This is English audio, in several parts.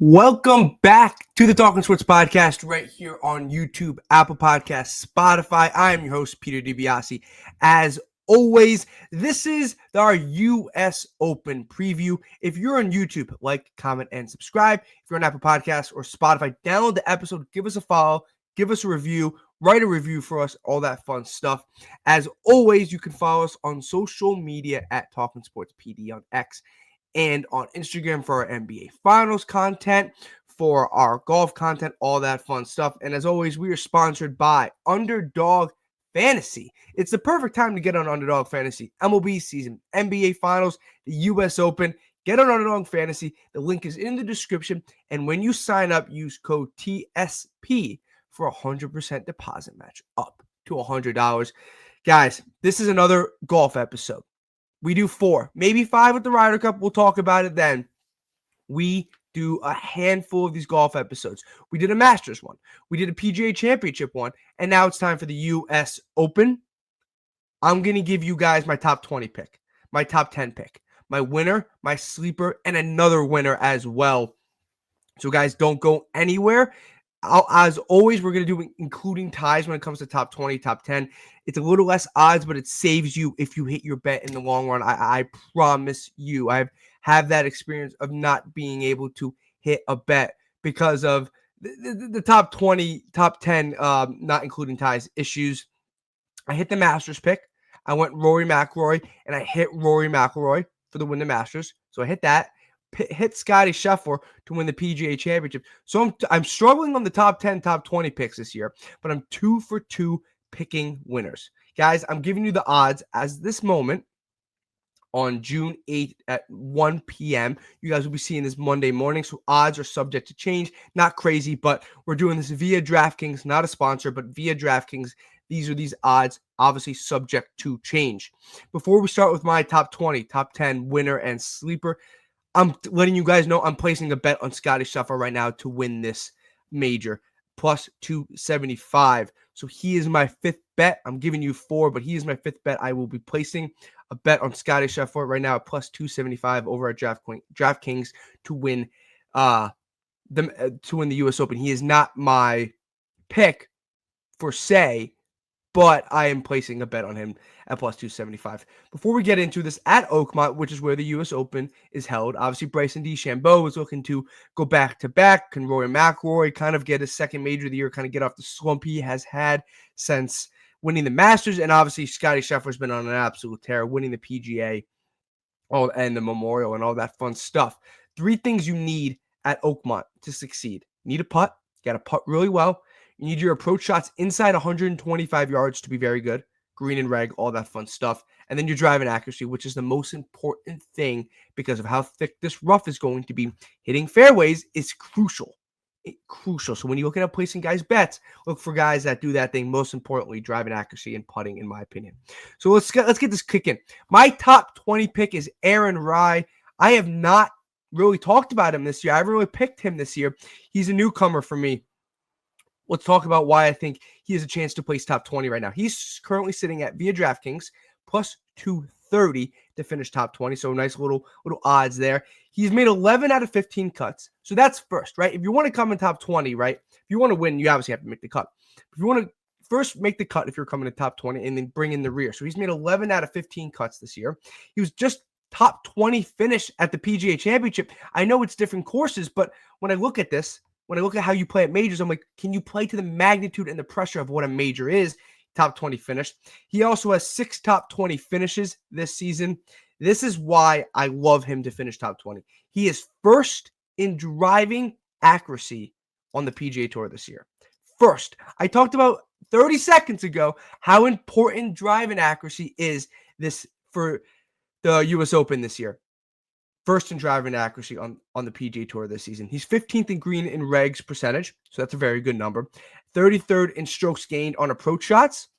Welcome back to the Talking Sports Podcast right here on YouTube, Apple Podcasts, Spotify. I am your host, Peter DiBiasi. As always, this is our U.S. Open preview. If you're on YouTube, like, comment, and subscribe. If you're on Apple Podcasts or Spotify, download the episode, give us a follow, give us a review, write a review for us, all that fun stuff. As always, you can follow us on social media at Talking Sports PD on X and on Instagram for our NBA Finals content, for our golf content, all that fun stuff. And as always, we are sponsored by Underdog Fantasy. It's the perfect time to get on Underdog Fantasy. MLB season, NBA Finals, the U.S. Open. Get on Underdog Fantasy. The link is in the description. And when you sign up, use code TSP for a 100% deposit match up to $100. Guys, this is another golf episode. We do 4, maybe 5 with the Ryder Cup. We'll talk about it then. We do a handful of these golf episodes. We did a Masters one. We did a PGA Championship one. And now it's time for the U.S. Open. I'm going to give you guys my top 20 pick, my top 10 pick, my winner, my sleeper, and another winner as well. So, guys, don't go anywhere. As always, we're going to do including ties when it comes to top 20, top 10. It's a little less odds, but it saves you if you hit your bet in the long run. I promise you. I have that experience of not being able to hit a bet because of the top 20, top 10, not including ties issues. I hit the Masters pick. I went Rory McIlroy, and I hit Rory McIlroy for the win the Masters. So I hit that. Hit Scottie Scheffler to win the PGA Championship. So I'm struggling on the top 10, top 20 picks this year, but I'm 2 for 2 picking winners. Guys, I'm giving you the odds as this moment on June 8th at 1 p.m. You guys will be seeing this Monday morning, so odds are subject to change. Not crazy, but we're doing this via DraftKings, not a sponsor, but via DraftKings. These are these odds, obviously subject to change. Before we start with my top 20, top 10 winner and sleeper, I'm letting you guys know I'm placing a bet on Scottie Scheffler right now to win this major, plus 275. So he is my 5th bet. I'm giving you 4, but he is my 5th bet. I will be placing a bet on Scottie Scheffler right now at plus 275 over at DraftKings to win the U.S. Open. He is not my pick for say, but I am placing a bet on him at plus 275. Before we get into this, at Oakmont, which is where the U.S. Open is held, obviously Bryson DeChambeau is looking to go back-to-back. Can Rory McIlroy kind of get his second major of the year, kind of get off the slump he has had since winning the Masters? And obviously Scottie Scheffler's been on an absolute tear, winning the PGA and the Memorial and all that fun stuff. 3 things you need at Oakmont to succeed. You need a putt. You got to putt really well. You need your approach shots inside 125 yards to be very good. Green and reg, all that fun stuff. And then your driving accuracy, which is the most important thing because of how thick this rough is going to be. Hitting fairways is crucial. Crucial. So when you look at placing guys' bets, look for guys that do that thing. Most importantly, driving accuracy and putting, in my opinion. So let's get this kicking. My top 20 pick is Aaron Rai. I have not really talked about him this year. I haven't really picked him this year. He's a newcomer for me. Let's talk about why I think he has a chance to place top 20 right now. He's currently sitting at, via DraftKings, plus 230 to finish top 20. So nice little odds there. He's made 11 out of 15 cuts. So that's first, right? If you want to come in top 20, right? If you want to win, you obviously have to make the cut. If you want to first make the cut if you're coming to top 20 and then bring in the rear. So he's made 11 out of 15 cuts this year. He was just top 20 finish at the PGA Championship. I know it's different courses, but when I look at this, when I look at how you play at majors, I'm like, can you play to the magnitude and the pressure of what a major is? Top 20 finish. He also has 6 top 20 finishes this season. This is why I love him to finish top 20. He is first in driving accuracy on the PGA Tour this year. First, I talked about 30 seconds ago how important driving accuracy is this for the U.S. Open this year. First in driving accuracy on the PGA Tour this season. He's 15th in green and regs percentage, so that's a very good number. 33rd in strokes gained on approach shots.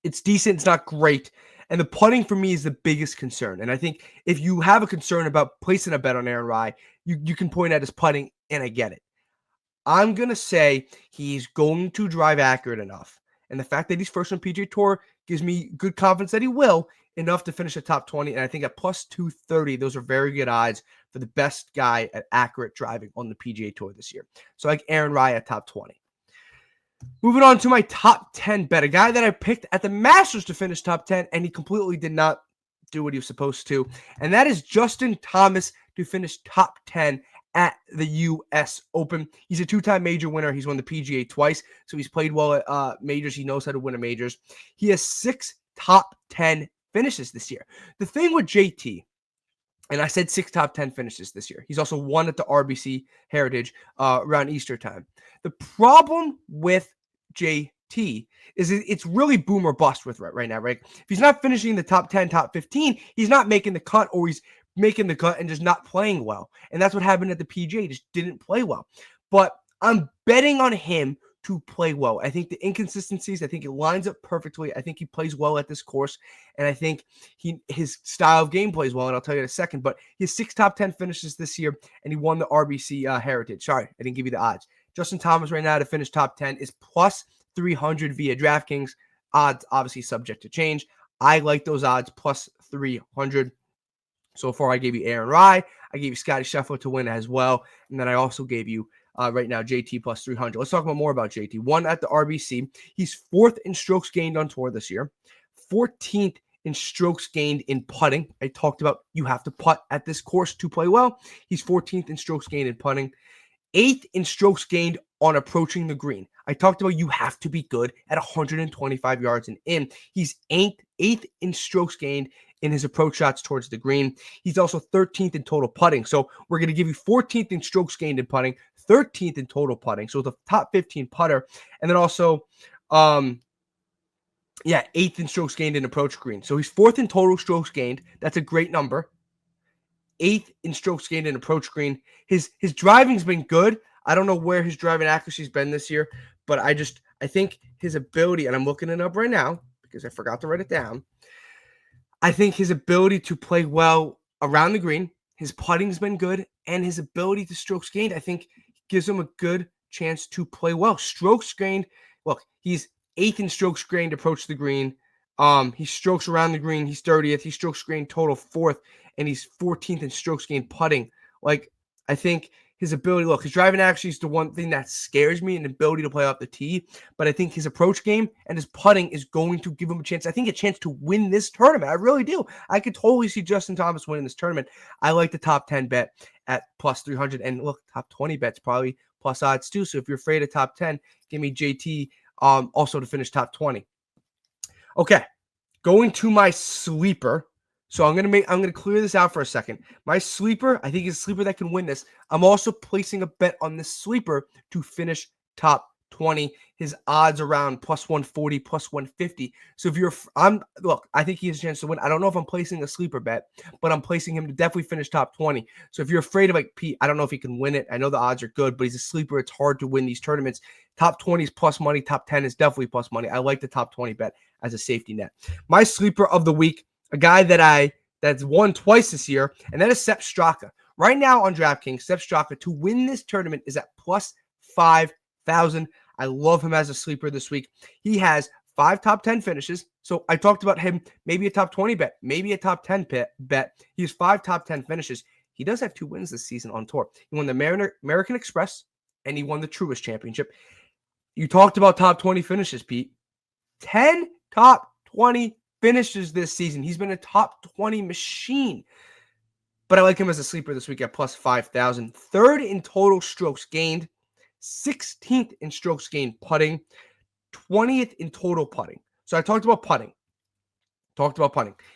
It's decent, it's not great. And the putting for me is the biggest concern. And I think if you have a concern about placing a bet on Aaron Rai, you can point at his putting, and I get it. I'm going to say he's going to drive accurate enough. And the fact that he's first on PGA Tour gives me good confidence that he will, enough to finish a top 20. And I think at plus 230, those are very good odds for the best guy at accurate driving on the PGA Tour this year. So like Aaron Rai at top 20. Moving on to my top 10 bet, a guy that I picked at the Masters to finish top 10, and he completely did not do what he was supposed to. And that is Justin Thomas to finish top 10 at the U.S. Open. He's a two-time major winner. He's won the PGA twice, so he's played well at majors. He knows how to win at majors. He has 6 top 10 finishes this year. The thing with JT, and I said 6 top 10 finishes this year. He's also won at the RBC Heritage around Easter time. The problem with JT is it's really boom or bust with right now, right? If he's not finishing the top 10, top 15, he's not making the cut, or he's making the cut and just not playing well. And that's what happened at the PGA. He just didn't play well. But I'm betting on him to play well. I think the inconsistencies, I think it lines up perfectly. I think he plays well at this course, and I think his style of game plays well, and I'll tell you in a second. But he has 6 top 10 finishes this year, and he won the RBC Heritage. Sorry, I didn't give you the odds. Justin Thomas right now to finish top 10 is plus 300 via DraftKings. Odds obviously subject to change. I like those odds, plus 300. So far, I gave you Aaron Rai. I gave you Scottie Scheffler to win as well. And then I also gave you right now JT plus 300. Let's talk about more about JT. Won at the RBC. He's 4th in strokes gained on tour this year. 14th in strokes gained in putting. I talked about you have to putt at this course to play well. He's 14th in strokes gained in putting. 8th in strokes gained on approaching the green. I talked about you have to be good at 125 yards and in. He's 8th in strokes gained in his approach shots towards the green. He's also 13th in total putting. So we're going to give you 14th in strokes gained in putting, 13th in total putting. So the top 15 putter. And then also, 8th in strokes gained in approach green. So he's 4th in total strokes gained. That's a great number. 8th in strokes gained in approach green. His driving's been good. I don't know where his driving accuracy's been this year, but I think his ability, and I'm looking it up right now because I forgot to write it down. I think his ability to play well around the green, his putting's been good, and his ability to strokes gained, I think gives him a good chance to play well. Strokes gained, look, he's 8th in strokes gained approach the green. He strokes around the green. He's 30th. He strokes gained total 4th, and he's 14th in strokes gained putting. Like, I think his ability, look, his driving actually is the one thing that scares me, and the ability to play off the tee. But I think his approach game and his putting is going to give him a chance. I think a chance to win this tournament. I really do. I could totally see Justin Thomas winning this tournament. I like the top 10 bet at plus 300. And look, top 20 bets probably plus odds too. So if you're afraid of top 10, give me JT also to finish top 20. Okay, going to my sleeper. So I'm gonna clear this out for a second. My sleeper, I think is a sleeper that can win this. I'm also placing a bet on this sleeper to finish top 20. His odds around plus 140, plus 150. So if I think he has a chance to win. I don't know if I'm placing a sleeper bet, but I'm placing him to definitely finish top 20. So if you're afraid of like Pete, I don't know if he can win it. I know the odds are good, but he's a sleeper. It's hard to win these tournaments. Top 20 is plus money. Top 10 is definitely plus money. I like the top 20 bet as a safety net. My sleeper of the week, a guy that's won twice this year, and that is Sepp Straka. Right now on DraftKings, Sepp Straka to win this tournament is at plus 5,000. I love him as a sleeper this week. He has 5 top 10 finishes. So I talked about him, maybe a top 20 bet, maybe a top 10 bet. He has 5 top 10 finishes. He does have 2 wins this season on tour. He won the American Express, and he won the Truist Championship. You talked about top 20 finishes, Pete. 10 top 20 finishes this season. He's been a top 20 machine. But I like him as a sleeper this week at plus 5,000. 3rd in total strokes gained. 16th in strokes gained putting. 20th in total putting. So I talked about putting.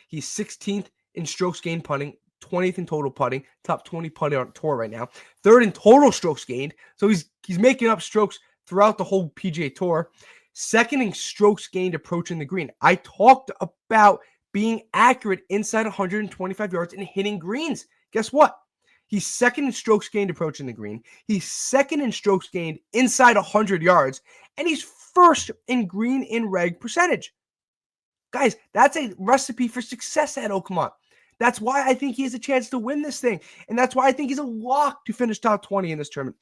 He's 16th in strokes gained putting. 20th in total putting. Top 20 putter on tour right now. 3rd in total strokes gained. So he's making up strokes throughout the whole PGA Tour. 2nd in strokes gained approaching the green. I talked about being accurate inside 125 yards and hitting greens. Guess what? He's 2nd in strokes gained approaching the green. He's 2nd in strokes gained inside 100 yards. And he's 1st in green in reg percentage. Guys, that's a recipe for success at Oakmont. That's why I think he has a chance to win this thing. And that's why I think he's a lock to finish top 20 in this tournament.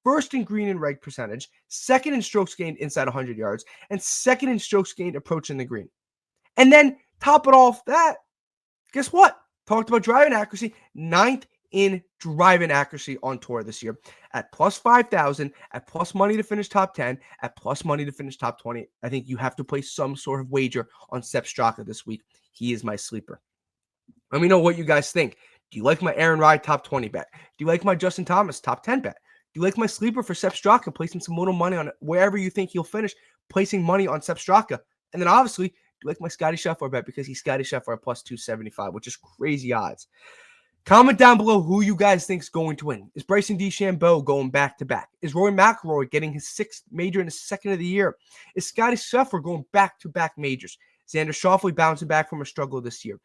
1st in green and reg percentage, 2nd in strokes gained inside 100 yards, and 2nd in strokes gained approaching the green. And then top it off that, guess what? Talked about driving accuracy, 9th in driving accuracy on tour this year at plus 5,000, at plus money to finish top 10, at plus money to finish top 20. I think you have to place some sort of wager on Sepp Straka this week. He is my sleeper. Let me know what you guys think. Do you like my Aaron Rai top 20 bet? Do you like my Justin Thomas top 10 bet? Do you like my sleeper for Sepp Straka, placing some little money on it, wherever you think he'll finish, placing money on Sepp Straka? And then obviously, do you like my Scottie Scheffler bet, because he's Scottie Scheffler at plus 275, which is crazy odds. Comment down below who you guys think is going to win. Is Bryson DeChambeau going back-to-back? Is Rory McIlroy getting his 6th major in his 2nd of the year? Is Scottie Scheffler going back-to-back majors? Xander Schauffele bouncing back from a struggle this year.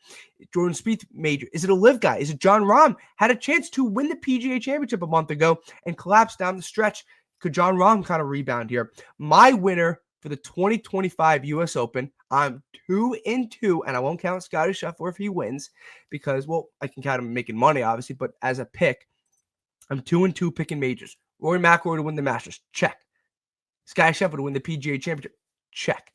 Jordan Spieth major. Is it a live guy? Is it Jon Rahm? Had a chance to win the PGA Championship a month ago and collapsed down the stretch. Could Jon Rahm kind of rebound here? My winner for the 2025 U.S. Open, I'm 2-2, and I won't count Scottie Scheffler if he wins because, well, I can count him making money, obviously, but as a pick, I'm 2-2 picking majors. Rory McIlroy to win the Masters. Check. Scottie Scheffler to win the PGA Championship. Check.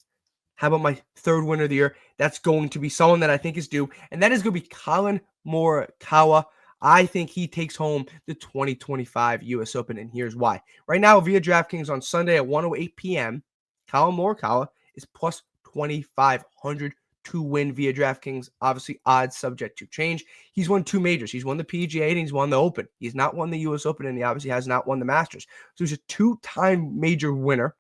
How about my 3rd winner of the year? That's going to be someone that I think is due, and that is going to be Collin Morikawa. I think he takes home the 2025 U.S. Open, and here's why. Right now, via DraftKings on Sunday at 1:08 p.m., Collin Morikawa is plus 2,500 to win via DraftKings. Obviously, odds subject to change. He's won 2 majors. He's won the PGA and he's won the Open. He's not won the U.S. Open, and he obviously has not won the Masters. So he's a 2-time major winner.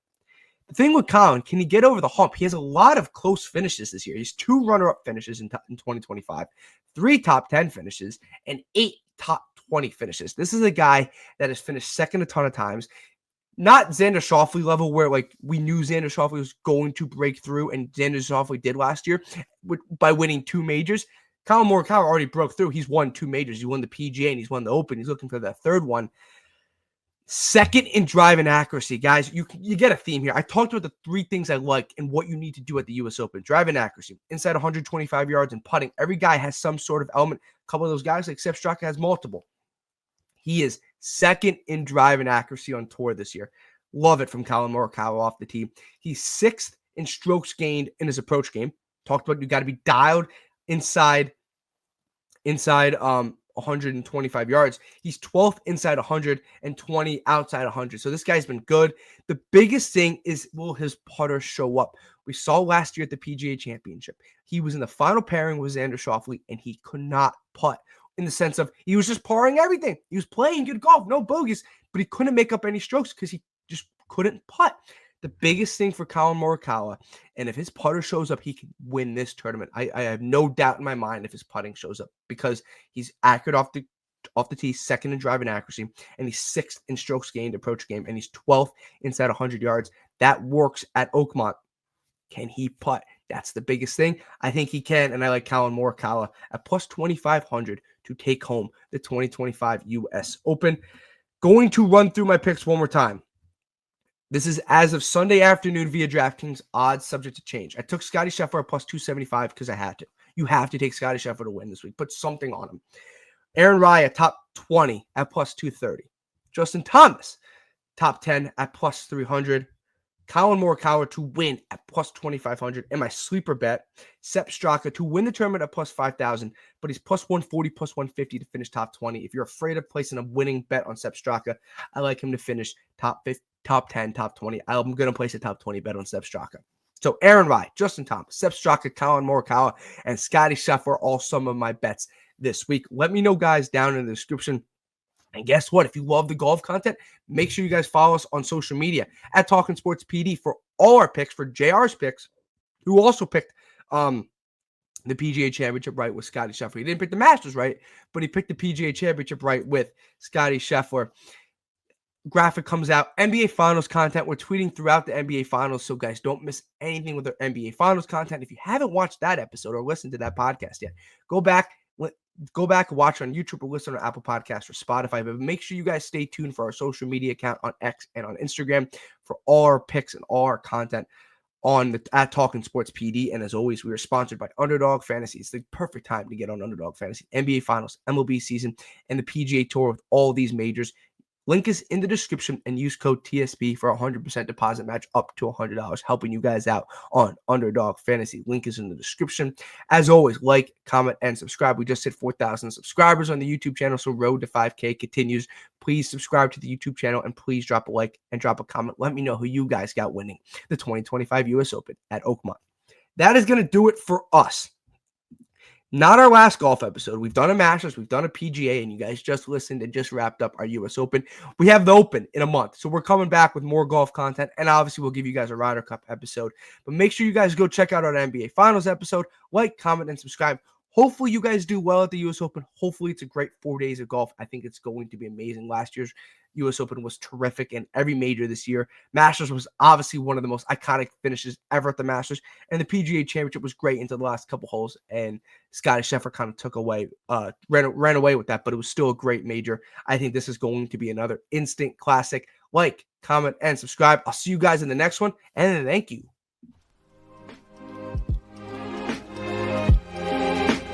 The thing with Collin, can he get over the hump? He has a lot of close finishes this year. He's 2 runner-up finishes in 2025, 3 top 10 finishes, and 8 top 20 finishes. This is a guy that has finished 2nd a ton of times. Not Xander Schauffele level, where like we knew Xander Schauffele was going to break through, and Xander Schauffele did last year by winning 2 majors. Collin Morikawa already broke through. He's won 2 majors. He won the PGA and he's won the Open. He's looking for that 3rd one. 2nd in driving accuracy, guys. You get a theme here. I talked about the 3 things I like and what you need to do at the U.S. Open. Driving accuracy, inside 125 yards, and putting. Every guy has some sort of element. A couple of those guys, like Sepp Straka, has multiple. He is 2nd in driving accuracy on tour this year. Love it from Collin Morikawa off the tee. He's 6th in strokes gained in his approach game. Talked about you got to be dialed inside 125 yards. He's 12th inside 100 and 20 outside 100. So this guy's been good. The biggest thing is, will his putter show up? We saw last year at the PGA Championship. He was in the final pairing with Xander Schauffele, and he could not putt, in the sense of he was just parring everything. He was playing good golf, no bogeys, but he couldn't make up any strokes because he just couldn't putt. The biggest thing for Collin Morikawa, and if his putter shows up, he can win this tournament. I have no doubt in my mind if his putting shows up, because he's accurate off the tee, 2nd in driving accuracy, and he's 6th in strokes gained approach game, and he's 12th inside 100 yards. That works at Oakmont. Can he putt? That's the biggest thing. I think he can, and I like Collin Morikawa at plus 2,500 to take home the 2025 U.S. Open. Going to run through my picks one more time. This is as of Sunday afternoon via DraftKings, odds subject to change. I took Scottie Scheffler at plus 275 because I had to. You have to take Scottie Scheffler to win this week. Put something on him. Aaron Rai at top 20 at plus 230. Justin Thomas, top 10 at plus 300. Collin Morikawa to win at plus 2,500. And my sleeper bet, Sepp Straka to win the tournament at plus 5,000, but he's plus 140, plus 150 to finish top 20. If you're afraid of placing a winning bet on Sepp Straka, I like him to finish top 10, top 20. I'm going to place a top 20 bet on Sepp Straka. So Aaron Rai, Justin Thomas, Sepp Straka, Collin Morikawa, and Scottie Scheffler are all some of my bets this week. Let me know, guys, down in the description. And guess what? If you love the golf content, make sure you guys follow us on social media at Talking Sports PD for all our picks, for JR's picks, who also picked the PGA Championship right with Scottie Scheffler. He didn't pick the Masters right, but he picked the PGA Championship right with Scottie Scheffler. Graphic comes out. NBA Finals content. We're tweeting throughout the NBA Finals, so guys, don't miss anything with our NBA Finals content. If you haven't watched that episode or listened to that podcast yet, go back and watch on YouTube or listen on Apple Podcasts or Spotify. But make sure you guys stay tuned for our social media account on X and on Instagram for all our picks and all our content at Talking Sports PD. And as always, we are sponsored by Underdog Fantasy. It's the perfect time to get on Underdog Fantasy. NBA Finals, MLB season, and the PGA Tour with all these majors. Link is in the description, and use code TSB for a 100% deposit match up to $100, helping you guys out on Underdog Fantasy. Link is in the description. As always, like, comment, and subscribe. We just hit 4,000 subscribers on the YouTube channel, so road to 5K continues. Please subscribe to the YouTube channel, and please drop a like and drop a comment. Let me know who you guys got winning the 2025 US Open at Oakmont. That is going to do it for us. Not our last golf episode. We've done a Masters, we've done a PGA, and you guys just listened and just wrapped up our US Open. We have the Open in a month, so we're coming back with more golf content, and obviously we'll give you guys a Ryder Cup episode. But make sure you guys go check out our NBA Finals episode. Like, comment, and subscribe. Hopefully you guys do well at the US Open. Hopefully it's a great 4 days of golf. I think it's going to be amazing. Last year's US Open was terrific in every major this year. Masters was obviously one of the most iconic finishes ever at the Masters. And the PGA Championship was great into the last couple holes. And Scottie Scheffler kind of took away, ran away with that. But it was still a great major. I think this is going to be another instant classic. Like, comment, and subscribe. I'll see you guys in the next one. And thank you.